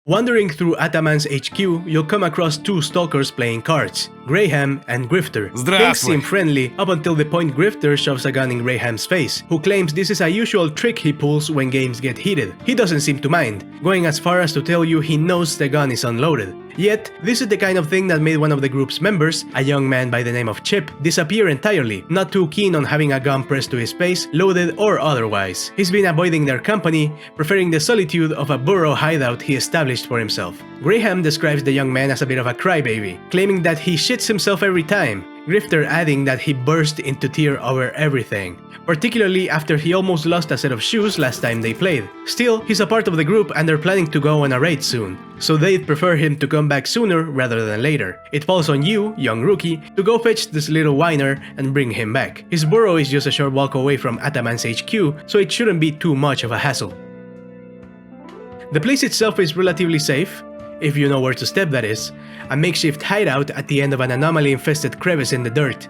Wandering through Ataman's HQ, you'll come across two stalkers playing cards, Graham and Grifter. Things seem friendly up until the point Grifter shoves a gun in Graham's face, who claims this is a usual trick he pulls when games get heated. He doesn't seem to mind, going as far as to tell you he knows the gun is unloaded. Yet, this is the kind of thing that made one of the group's members, a young man by the name of Chip, disappear entirely, not too keen on having a gun pressed to his face, loaded or otherwise. He's been avoiding their company, preferring the solitude of a burrow hideout he established for himself. Graham describes the young man as a bit of a crybaby, claiming that he shits himself every time, Grifter adding that he burst into tears over everything, particularly after he almost lost a set of shoes last time they played. Still, he's a part of the group and they're planning to go on a raid soon, so they'd prefer him to come back sooner rather than later. It falls on you, young rookie, to go fetch this little whiner and bring him back. His burrow is just a short walk away from Ataman's HQ, so it shouldn't be too much of a hassle. The place itself is relatively safe, if you know where to step that is, a makeshift hideout at the end of an anomaly-infested crevice in the dirt.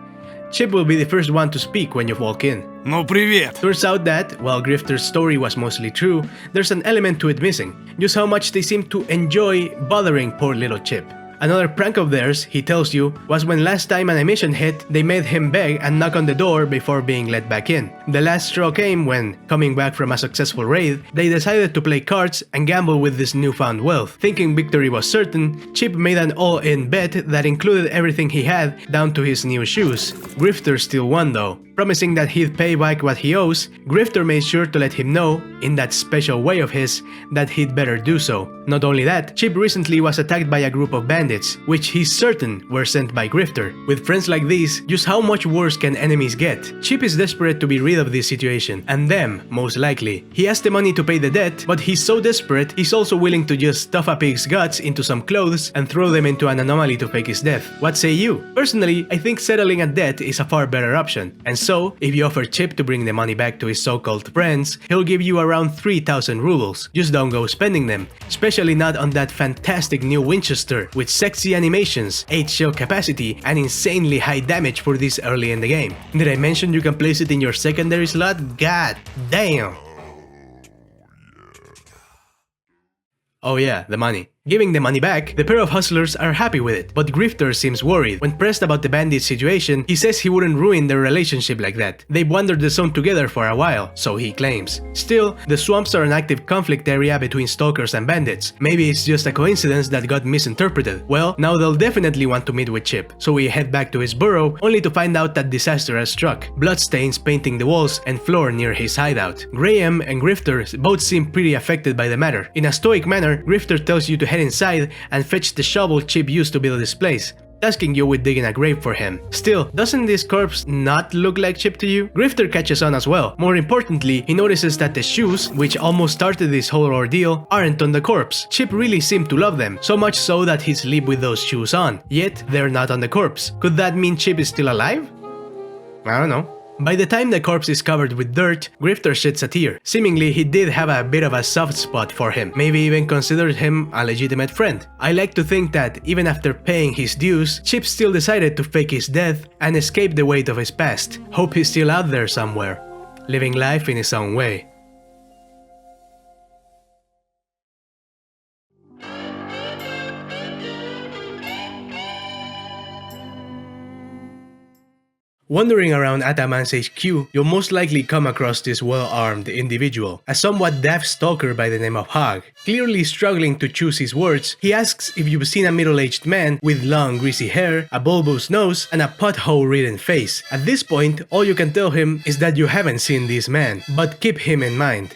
Chip will be the first one to speak when you walk in. Ну привет! Turns out that, while Grifter's story was mostly true, there's an element to it missing, just how much they seem to enjoy bothering poor little Chip. Another prank of theirs, he tells you, was when last time an emission hit, they made him beg and knock on the door before being let back in. The last straw came when, coming back from a successful raid, they decided to play cards and gamble with this newfound wealth. Thinking victory was certain, Chip made an all-in bet that included everything he had, down to his new shoes. Grifter still won though. Promising that he'd pay back what he owes, Grifter made sure to let him know, in that special way of his, that he'd better do so. Not only that, Chip recently was attacked by a group of bandits, which he's certain were sent by Grifter. With friends like these, just how much worse can enemies get? Chip is desperate to be rid of this situation, and them, most likely. He has the money to pay the debt, but he's so desperate, he's also willing to just stuff a pig's guts into some clothes and throw them into an anomaly to fake his death. What say you? Personally, I think settling a debt is a far better option, and so, if you offer Chip to bring the money back to his so-called friends, he'll give you around 3,000 rubles. Just don't go spending them, especially not on that fantastic new Winchester with sexy animations, 8 shell capacity, and insanely high damage for this early in the game. Did I mention you can place it in your secondary slot? God damn! Oh yeah, the money. Giving the money back, the pair of hustlers are happy with it, but Grifter seems worried. When pressed about the bandit situation, he says he wouldn't ruin their relationship like that. They've wandered the zone together for a while, so he claims. Still, the swamps are an active conflict area between stalkers and bandits. Maybe it's just a coincidence that got misinterpreted. Well, now they'll definitely want to meet with Chip, so we head back to his burrow, only to find out that disaster has struck. Bloodstains painting the walls and floor near his hideout. Graham and Grifter both seem pretty affected by the matter. In a stoic manner, Grifter tells you to head inside and fetch the shovel Chip used to build this place, tasking you with digging a grave for him. Still, doesn't this corpse not look like Chip to you? Grifter catches on as well. More importantly, he notices that the shoes, which almost started this whole ordeal, aren't on the corpse. Chip really seemed to love them, so much so that he'd sleep with those shoes on. Yet, they're not on the corpse. Could that mean Chip is still alive? I don't know. By the time the corpse is covered with dirt, Grifter sheds a tear. Seemingly, he did have a bit of a soft spot for him, maybe even considered him a legitimate friend. I like to think that, even after paying his dues, Chip still decided to fake his death and escape the weight of his past. Hope he's still out there somewhere, living life in his own way. Wandering around Ataman's HQ, you'll most likely come across this well-armed individual, a somewhat daft stalker by the name of Hog. Clearly struggling to choose his words, he asks if you've seen a middle-aged man with long greasy hair, a bulbous nose, and a pothole-ridden face. At this point, all you can tell him is that you haven't seen this man, but keep him in mind.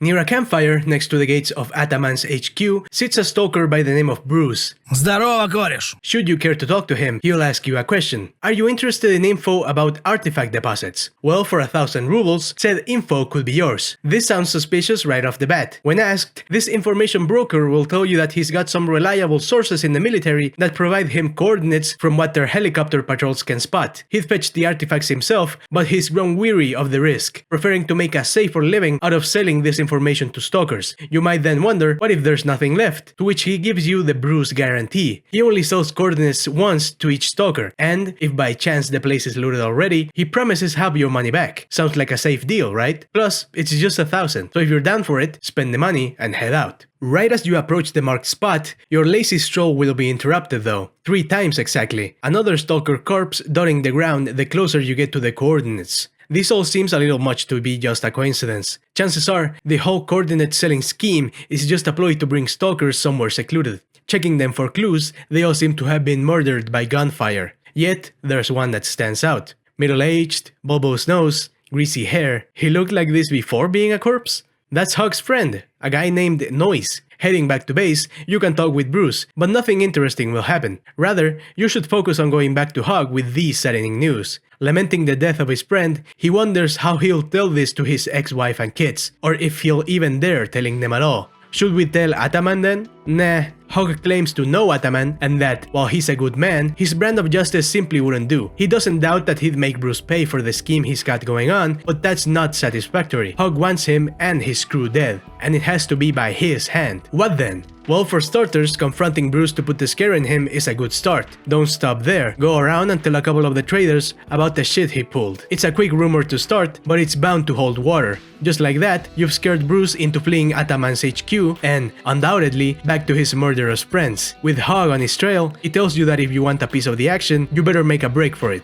Near a campfire next to the gates of Ataman's HQ sits a stalker by the name of Bruce. Здорово, кореш! Should you care to talk to him, he'll ask you a question. Are you interested in info about artifact deposits? Well, for 1,000 rubles, said info could be yours. This sounds suspicious right off the bat. When asked, this information broker will tell you that he's got some reliable sources in the military that provide him coordinates from what their helicopter patrols can spot. He'd fetch the artifacts himself, but he's grown weary of the risk, preferring to make a safer living out of selling this information information to stalkers. You might then wonder, what if there's nothing left? To which he gives you the bruise guarantee. He only sells coordinates once to each stalker, and if by chance the place is looted already, he promises half your money back. Sounds like a safe deal, right? Plus, it's just 1,000, so if you're down for it, spend the money and head out. Right as you approach the marked spot, your lazy stroll will be interrupted though. 3 times exactly. Another stalker corpse dotting the ground the closer you get to the coordinates. This all seems a little much to be just a coincidence. Chances are, the whole coordinate selling scheme is just a ploy to bring stalkers somewhere secluded. Checking them for clues, they all seem to have been murdered by gunfire. Yet, there's one that stands out. Middle-aged, bulbous nose, greasy hair. He looked like this before being a corpse? That's Hug's friend, a guy named Noise. Heading back to base, you can talk with Bruce, but nothing interesting will happen. Rather, you should focus on going back to Hug with this saddening news. Lamenting the death of his friend, he wonders how he'll tell this to his ex-wife and kids, or if he'll even dare telling them at all. Should we tell Ataman then? Nah. Hug claims to know Ataman and that, while he's a good man, his brand of justice simply wouldn't do. He doesn't doubt that he'd make Bruce pay for the scheme he's got going on, but that's not satisfactory. Hug wants him and his crew dead, and it has to be by his hand. What then? Well, for starters, confronting Bruce to put the scare in him is a good start. Don't stop there. Go around and tell a couple of the traders about the shit he pulled. It's a quick rumor to start, but it's bound to hold water. Just like that, you've scared Bruce into fleeing Ataman's HQ and, undoubtedly, back to his murderous friends. With Hog on his trail, he tells you that if you want a piece of the action, you better make a break for it.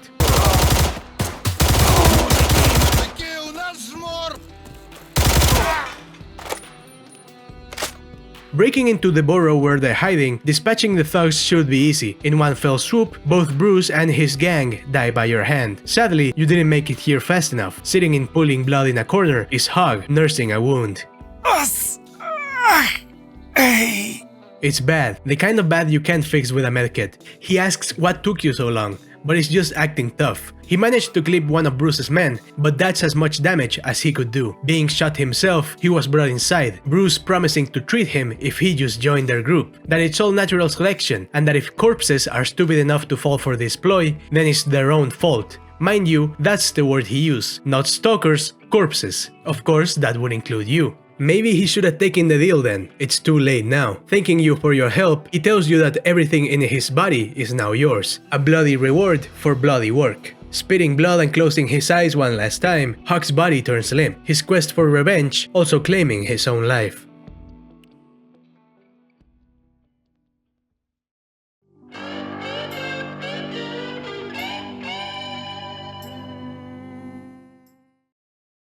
Breaking into the borough where they're hiding, dispatching the thugs should be easy. In one fell swoop, both Bruce and his gang die by your hand. Sadly, you didn't make it here fast enough. Sitting in pooling blood in a corner is Hog, nursing a wound. It's bad, the kind of bad you can't fix with a medkit. He asks what took you so long, but he's just acting tough. He managed to clip one of Bruce's men, but that's as much damage as he could do. Being shot himself, he was brought inside, Bruce promising to treat him if he just joined their group. That it's all natural selection, and that if corpses are stupid enough to fall for this ploy, then it's their own fault. Mind you, that's the word he used. Not stalkers, corpses. Of course, that would include you. Maybe he should have taken the deal then. It's too late now. Thanking you for your help, he tells you that everything in his body is now yours. A bloody reward for bloody work. Spitting blood and closing his eyes one last time, Huck's body turns limp, his quest for revenge also claiming his own life.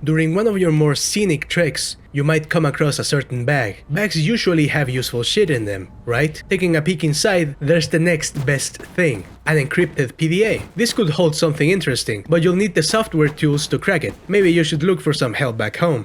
During one of your more scenic treks, you might come across a certain bag. Bags usually have useful shit in them, right? Taking a peek inside, there's the next best thing, an encrypted PDA. This could hold something interesting, but you'll need the software tools to crack it. Maybe you should look for some help back home.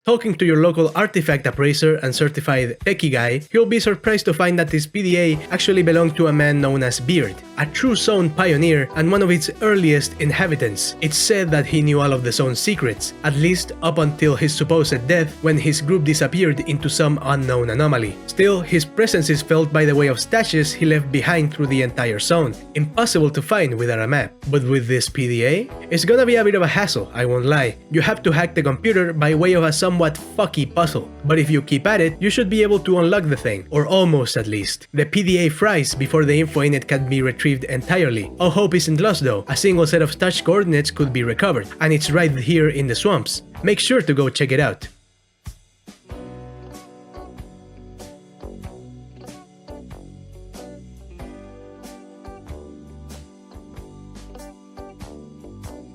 Talking to your local artifact appraiser and certified techie guy, you'll be surprised to find that this PDA actually belonged to a man known as Beard, a true zone pioneer and one of its earliest inhabitants. It's said that he knew all of the zone's secrets, at least up until his supposed death when his group disappeared into some unknown anomaly. Still, his presence is felt by the way of stashes he left behind through the entire zone, impossible to find without a map. But with this PDA, it's gonna be a bit of a hassle, I won't lie. You have to hack the computer by way of a somewhat fucky puzzle, but if you keep at it, you should be able to unlock the thing, or almost at least. The PDA fries before the info in it can be retrieved entirely. All hope isn't lost though, a single set of stashed coordinates could be recovered, and it's right here in the swamps. Make sure to go check it out.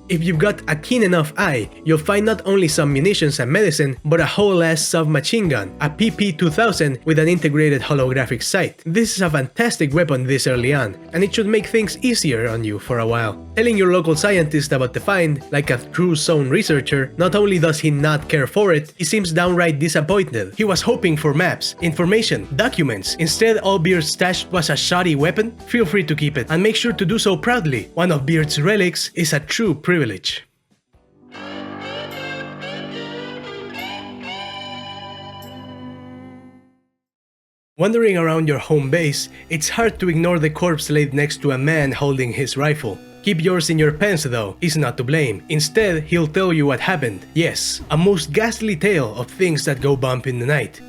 If you've got a keen enough eye, you'll find not only some munitions and medicine, but a whole ass submachine gun, a PP-2000 with an integrated holographic sight. This is a fantastic weapon this early on, and it should make things easier on you for a while. Telling your local scientist about the find, like a true zone researcher, not only does he not care for it, he seems downright disappointed. He was hoping for maps, information, documents. Instead, all Beard's stash was a shoddy weapon. Feel free to keep it, and make sure to do so proudly. One of Beard's relics is a true privilege. Wandering around your home base, it's hard to ignore the corpse laid next to a man holding his rifle. Keep yours in your pants though, he's not to blame. Instead, he'll tell you what happened. Yes, a most ghastly tale of things that go bump in the night.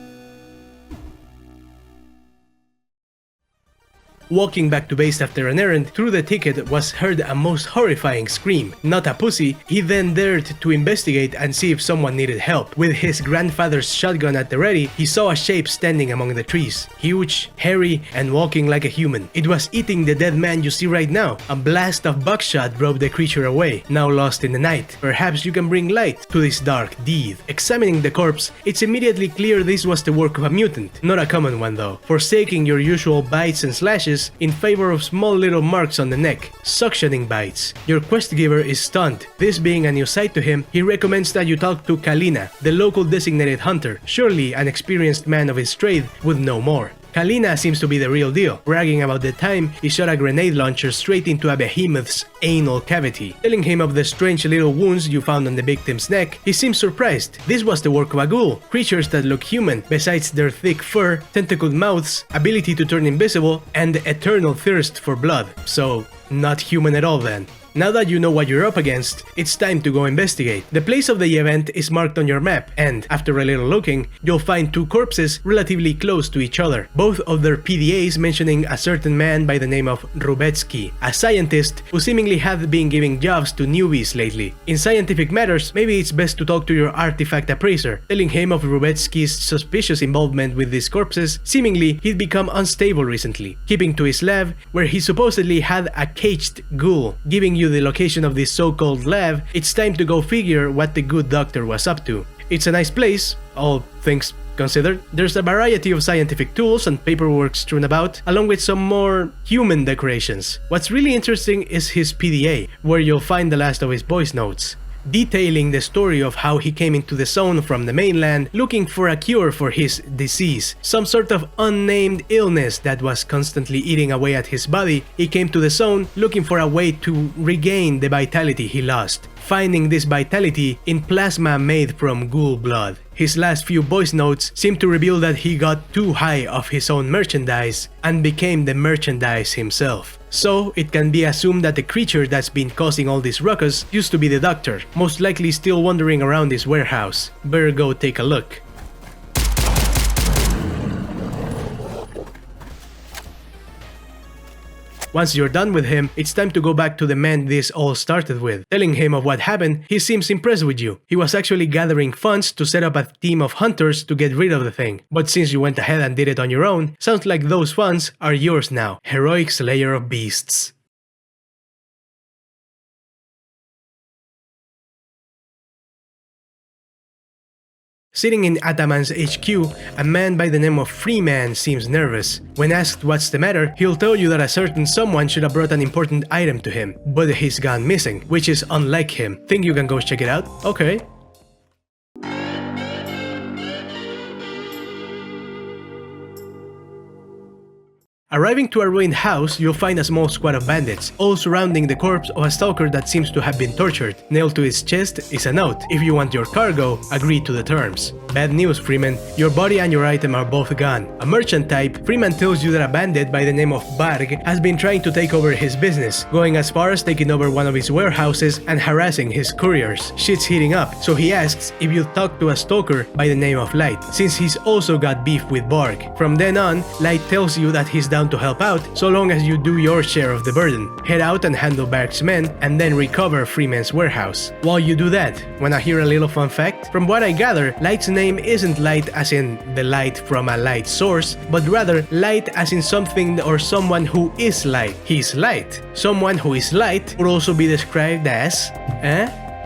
Walking back to base after an errand, through the thicket was heard a most horrifying scream. Not a pussy, he then dared to investigate and see if someone needed help. With his grandfather's shotgun at the ready, he saw a shape standing among the trees. Huge, hairy, and walking like a human. It was eating the dead man you see right now. A blast of buckshot drove the creature away, now lost in the night. Perhaps you can bring light to this dark deed. Examining the corpse, it's immediately clear this was the work of a mutant. Not a common one though, forsaking your usual bites and slashes in favor of small little marks on the neck, suctioning bites. Your quest giver is stunned. This being a new sight to him, he recommends that you talk to Kalina, the local designated hunter. Surely an experienced man of his trade would know more. Kalina seems to be the real deal, bragging about the time he shot a grenade launcher straight into a behemoth's anal cavity. Telling him of the strange little wounds you found on the victim's neck, he seems surprised. This was the work of a ghoul, creatures that look human, besides their thick fur, tentacled mouths, ability to turn invisible, and eternal thirst for blood. So, not human at all then. Now that you know what you're up against, it's time to go investigate. The place of the event is marked on your map, and after a little looking, you'll find two corpses relatively close to each other. Both of their PDAs mentioning a certain man by the name of Rubetsky, a scientist who seemingly had been giving jobs to newbies lately. In scientific matters, maybe it's best to talk to your artifact appraiser, telling him of Rubetsky's suspicious involvement with these corpses. Seemingly, he'd become unstable recently, keeping to his lab, where he supposedly had a caged ghoul. Giving you the location of this so-called lab, it's time to go figure what the good doctor was up to. It's a nice place, all things considered. There's a variety of scientific tools and paperwork strewn about, along with some more human decorations. What's really interesting is his PDA, where you'll find the last of his voice notes, detailing the story of how he came into the zone from the mainland looking for a cure for his disease, some sort of unnamed illness that was constantly eating away at his body. He came to the zone looking for a way to regain the vitality he lost, finding this vitality in plasma made from ghoul blood. His last few voice notes seem to reveal that he got too high of his own merchandise and became the merchandise himself. So, it can be assumed that the creature that's been causing all this ruckus used to be the doctor, most likely still wandering around this warehouse. Better go take a look. Once you're done with him, it's time to go back to the man this all started with. Telling him of what happened, he seems impressed with you. He was actually gathering funds to set up a team of hunters to get rid of the thing. But since you went ahead and did it on your own, sounds like those funds are yours now. Heroic slayer of beasts. Sitting in Ataman's HQ, a man by the name of Freeman seems nervous. When asked what's the matter, he'll tell you that a certain someone should have brought an important item to him, but he's gone missing, which is unlike him. Think you can go check it out? Okay. Arriving to a ruined house, you'll find a small squad of bandits, all surrounding the corpse of a stalker that seems to have been tortured. Nailed to his chest is a note: if you want your cargo, agree to the terms. Bad news, Freeman. Your body and your item are both gone. A merchant type, Freeman tells you that a bandit by the name of Barg has been trying to take over his business, going as far as taking over one of his warehouses and harassing his couriers. Shit's heating up, so he asks if you'll talk to a stalker by the name of Light, since he's also got beef with Barg. From then on, Light tells you that he's down to help out so long as you do your share of the burden. Head out and handle Barg's men and then recover Freeman's warehouse. While you do that, wanna hear a little fun fact? From what I gather, Light's name isn't Light as in the light from a light source, but rather Light as in something or someone who is light. He's light. Someone who is light would also be described as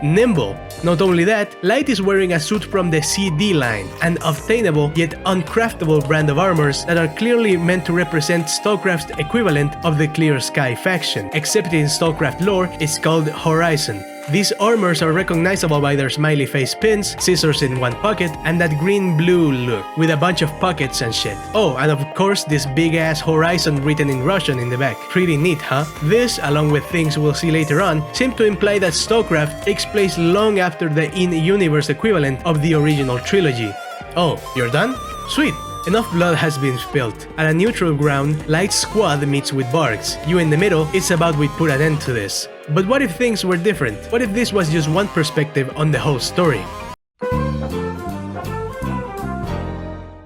nimble. Not only that, Light is wearing a suit from the CD line, an obtainable yet uncraftable brand of armors that are clearly meant to represent Stalcraft's equivalent of the Clear Sky faction, except in Stalcraft lore it's called Horizon. These armors are recognizable by their smiley face pins, scissors in one pocket, and that green-blue look, with a bunch of pockets and shit. Oh, and of course this big-ass Horizon written in Russian in the back. Pretty neat, huh? This, along with things we'll see later on, seem to imply that Stalcraft takes place long after the in-universe equivalent of the original trilogy. Oh, you're done? Sweet! Enough blood has been spilled. At a neutral ground, Light's squad meets with Barg's. You in the middle, it's about we put an end to this. But what if things were different? What if this was just one perspective on the whole story?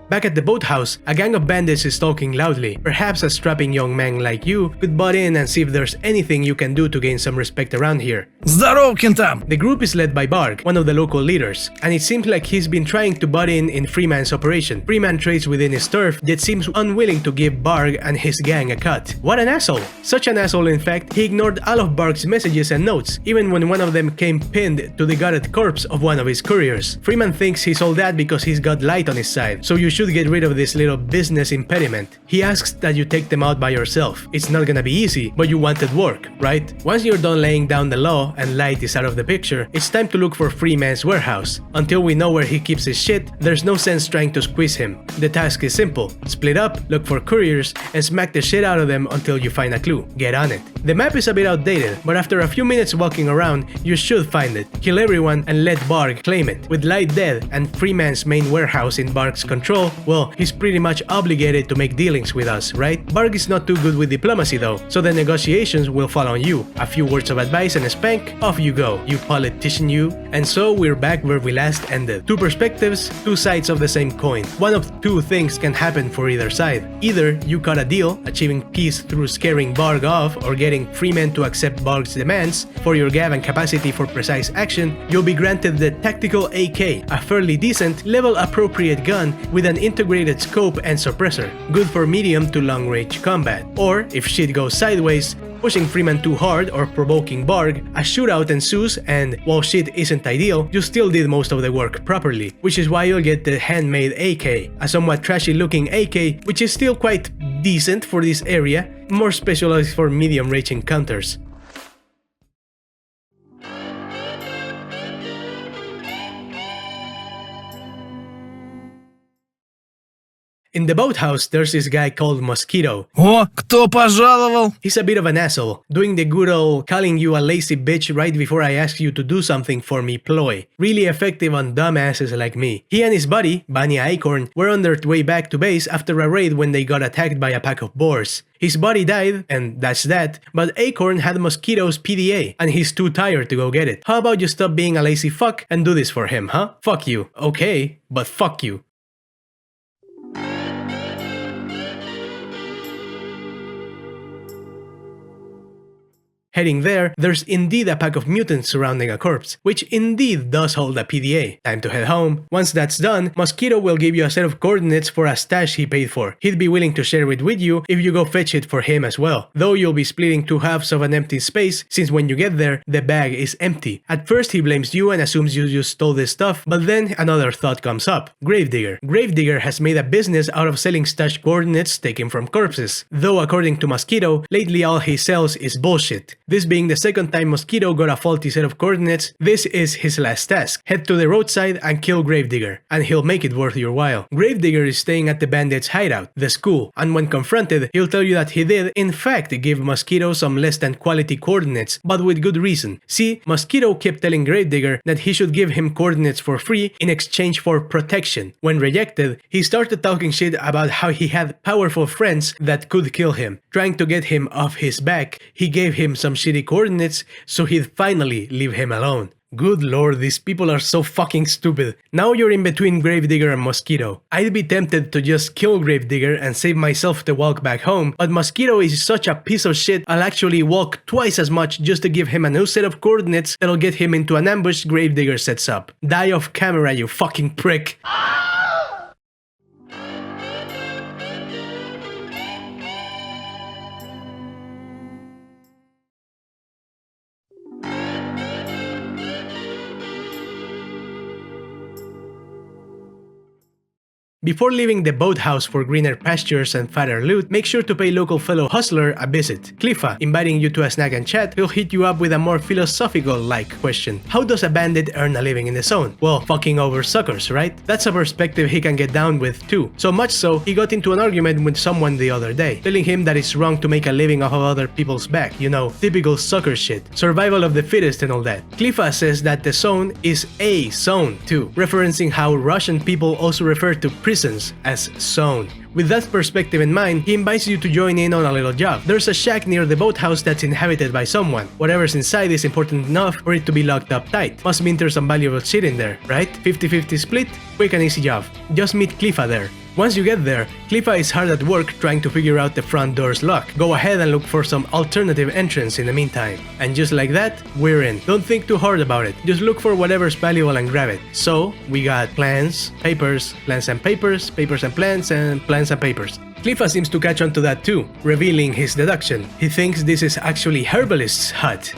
Back at the boathouse, a gang of bandits is talking loudly. Perhaps a strapping young man like you could butt in and see if there's anything you can do to gain some respect around here. Здоров, кентам! The group is led by Barg, one of the local leaders, and it seems like he's been trying to butt in Freeman's operation. Freeman trades within his turf, yet seems unwilling to give Barg and his gang a cut. What an asshole! Such an asshole, in fact, he ignored all of Barg's messages and notes, even when one of them came pinned to the gutted corpse of one of his couriers. Freeman thinks he's all that because he's got Light on his side, so you should get rid of this little business impediment. He asks that you take them out by yourself. It's not gonna be easy, but you wanted work, right? Once you're done laying down the law and Light is out of the picture, it's time to look for Freeman's warehouse. Until we know where he keeps his shit, there's no sense trying to squeeze him. The task is simple. Split up, look for couriers, and smack the shit out of them until you find a clue. Get on it. The map is a bit outdated, but after a few minutes walking around, you should find it. Kill everyone and let Barg claim it. With Light dead and Freeman's main warehouse in Barg's control, well, he's pretty much obligated to make dealings with us, right? Barg is not too good with diplomacy though, so the negotiations will fall on you. A few words of advice and a spank, off you go, you politician you. And so we're back where we last ended. Two perspectives, two sides of the same coin. One of two things can happen for either side. Either you cut a deal, achieving peace through scaring Barg off or getting Freeman to accept Barg's demands. For your gab and capacity for precise action, you'll be granted the Tactical AK, a fairly decent, level-appropriate gun with an integrated scope and suppressor, good for medium to long-range combat. Or, if shit goes sideways, pushing Freeman too hard or provoking Barg, a shootout ensues and, while shit isn't ideal, you still did most of the work properly, which is why you'll get the handmade AK, a somewhat trashy looking AK which is still quite decent for this area, more specialized for medium-range encounters. In the boathouse, there's this guy called Mosquito. О, кто пожаловал? He's a bit of an asshole, doing the good old calling you a lazy bitch right before I ask you to do something for me ploy. Really effective on dumbasses like me. He and his buddy, Bunny Acorn, were on their way back to base after a raid when they got attacked by a pack of boars. His buddy died, and that's that, but Acorn had Mosquito's PDA, and he's too tired to go get it. How about you stop being a lazy fuck and do this for him, huh? Fuck you. Okay, but fuck you. Heading there, there's indeed a pack of mutants surrounding a corpse, which indeed does hold a PDA. Time to head home. Once that's done, Mosquito will give you a set of coordinates for a stash he paid for. He'd be willing to share it with you if you go fetch it for him as well, though you'll be splitting two halves of an empty space since when you get there, the bag is empty. At first he blames you and assumes you just stole this stuff, but then another thought comes up. Gravedigger. Gravedigger has made a business out of selling stash coordinates taken from corpses, though according to Mosquito, lately all he sells is bullshit. This being the second time Mosquito got a faulty set of coordinates, this is his last task. Head to the roadside and kill Gravedigger, and he'll make it worth your while. Gravedigger is staying at the bandits' hideout, the school, and when confronted, he'll tell you that he did, in fact, give Mosquito some less than quality coordinates, but with good reason. See, Mosquito kept telling Gravedigger that he should give him coordinates for free in exchange for protection. When rejected, he started talking shit about how he had powerful friends that could kill him. Trying to get him off his back, he gave him some shitty coordinates so he'd finally leave him alone. Good lord, these people are so fucking stupid. Now you're in between Gravedigger and Mosquito. I'd be tempted to just kill Gravedigger and save myself the walk back home, but Mosquito is such a piece of shit I'll actually walk twice as much just to give him a new set of coordinates that'll get him into an ambush Gravedigger sets up. Die off camera, you fucking prick. Before leaving the boathouse for greener pastures and fatter loot, make sure to pay local fellow hustler a visit. Cliffa, inviting you to a snack and chat, he'll hit you up with a more philosophical-like question. How does a bandit earn a living in the zone? Well, fucking over suckers, right? That's a perspective he can get down with too. So much so, he got into an argument with someone the other day, telling him that it's wrong to make a living off of other people's back, you know, typical sucker shit. Survival of the fittest and all that. Cliffa says that the zone is a zone too, referencing how Russian people also refer to prisons as zone. With that perspective in mind, he invites you to join in on a little job. There's a shack near the boathouse that's inhabited by someone. Whatever's inside is important enough for it to be locked up tight. Must mean there's some valuable shit in there, right? 50-50 split? Quick and easy job. Just meet Cliffa there. Once you get there, Cliffa is hard at work trying to figure out the front door's lock. Go ahead and look for some alternative entrance in the meantime. And just like that, we're in. Don't think too hard about it. Just look for whatever's valuable and grab it. So, we got plans, papers, plans and papers, papers and plans, and plans and papers. Cliffa seems to catch on to that too, revealing his deduction. He thinks this is actually Herbalist's hut.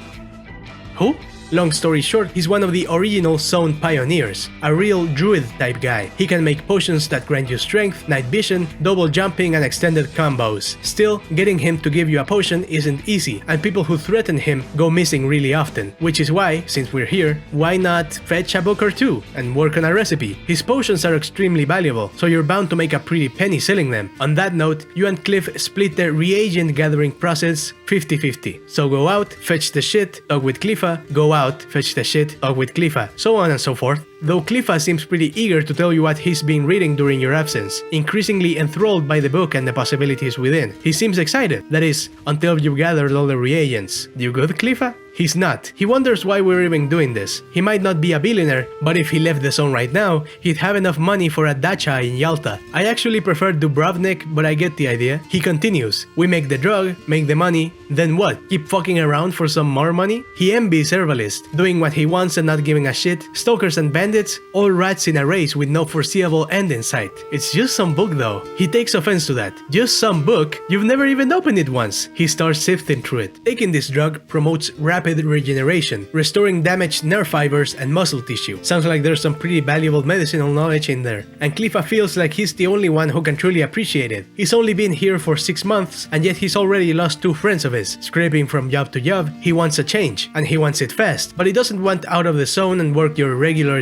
Who? Long story short, he's one of the original zone pioneers, a real druid type guy. He can make potions that grant you strength, night vision, double jumping and extended combos. Still, getting him to give you a potion isn't easy, and people who threaten him go missing really often. Which is why, since we're here, why not fetch a book or two and work on a recipe? His potions are extremely valuable, so you're bound to make a pretty penny selling them. On that note, you and Cliff split the reagent gathering process 50-50. So go out, fetch the shit, talk with Cliffa, go out, fetch the shit, talk with Cliffa, so on and so forth. Though Cliffa seems pretty eager to tell you what he's been reading during your absence, increasingly enthralled by the book and the possibilities within. He seems excited, that is, until you've gathered all the reagents. You good, Cliffa? He's not. He wonders why we're even doing this. He might not be a billionaire, but if he left the zone right now, he'd have enough money for a dacha in Yalta. I actually prefer Dubrovnik, but I get the idea. He continues. We make the drug, make the money, then what? Keep fucking around for some more money? He envies Herbalist, doing what he wants and not giving a shit. Stalkers and bandits, all rats in a race with no foreseeable end in sight. It's just some book though. He takes offense to that. Just some book? You've never even opened it once. He starts sifting through it. Taking this drug promotes rapid regeneration, restoring damaged nerve fibers and muscle tissue. Sounds like there's some pretty valuable medicinal knowledge in there. And Cliffa feels like he's the only one who can truly appreciate it. He's only been here for 6 months, and yet he's already lost 2 friends of his. Scraping from job to job, he wants a change, and he wants it fast. But he doesn't want out of the zone and work your regular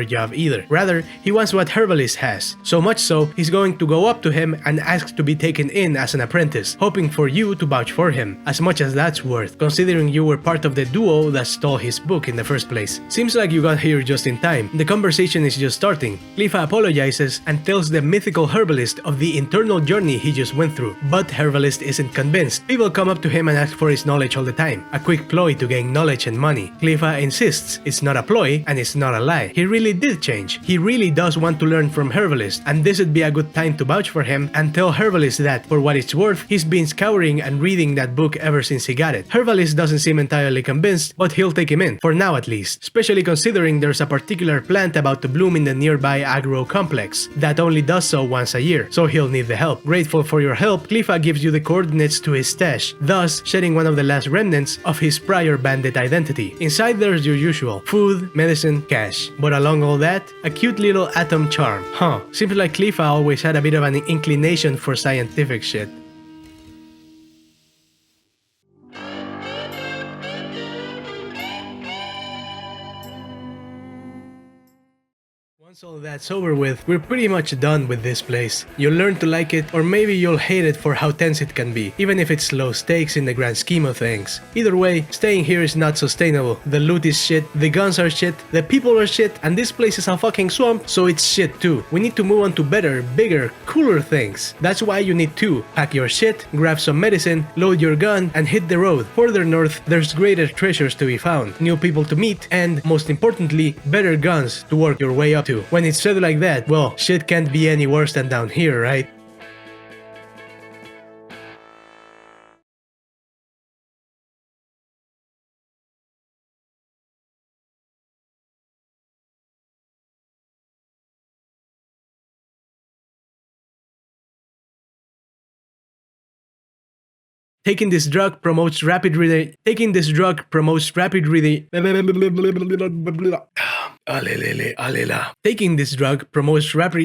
job either. Rather, he wants what Herbalist has. So much so, he's going to go up to him and ask to be taken in as an apprentice, hoping for you to vouch for him. As much as that's worth, considering you were part of the duo that stole his book in the first place. Seems like you got here just in time. The conversation is just starting. Cliffa apologizes and tells the mythical Herbalist of the internal journey he just went through. But Herbalist isn't convinced. People come up to him and ask for his knowledge all the time. A quick ploy to gain knowledge and money. Cliffa insists it's not a ploy and it's not a lie. He really did change. He really does want to learn from Herbalist, and this would be a good time to vouch for him and tell Herbalist that, for what it's worth, he's been scouring and reading that book ever since he got it. Herbalist doesn't seem entirely convinced, but he'll take him in, for now at least, especially considering there's a particular plant about to bloom in the nearby agro complex that only does so once a year, so he'll need the help. Grateful for your help, Cliffa gives you the coordinates to his stash, thus shedding one of the last remnants of his prior bandit identity. Inside there's your usual food, medicine, cash, but along all that, a cute little atom charm. Seems like Cliffa always had a bit of an inclination for scientific shit. Once all that's over with, we're pretty much done with this place. You'll learn to like it, or maybe you'll hate it for how tense it can be, even if it's low stakes in the grand scheme of things. Either way, staying here is not sustainable. The loot is shit, the guns are shit, the people are shit, and this place is a fucking swamp, so it's shit too. We need to move on to better, bigger, cooler things. That's why you need to pack your shit, grab some medicine, load your gun, and hit the road. Further north, there's greater treasures to be found, new people to meet, and, most importantly, better guns to work your way up to. When it's said like that, well, shit can't be any worse than down here, right? Taking this drug promotes rapid reading. Taking this drug promotes rapid reading. Taking this drug promotes rapid.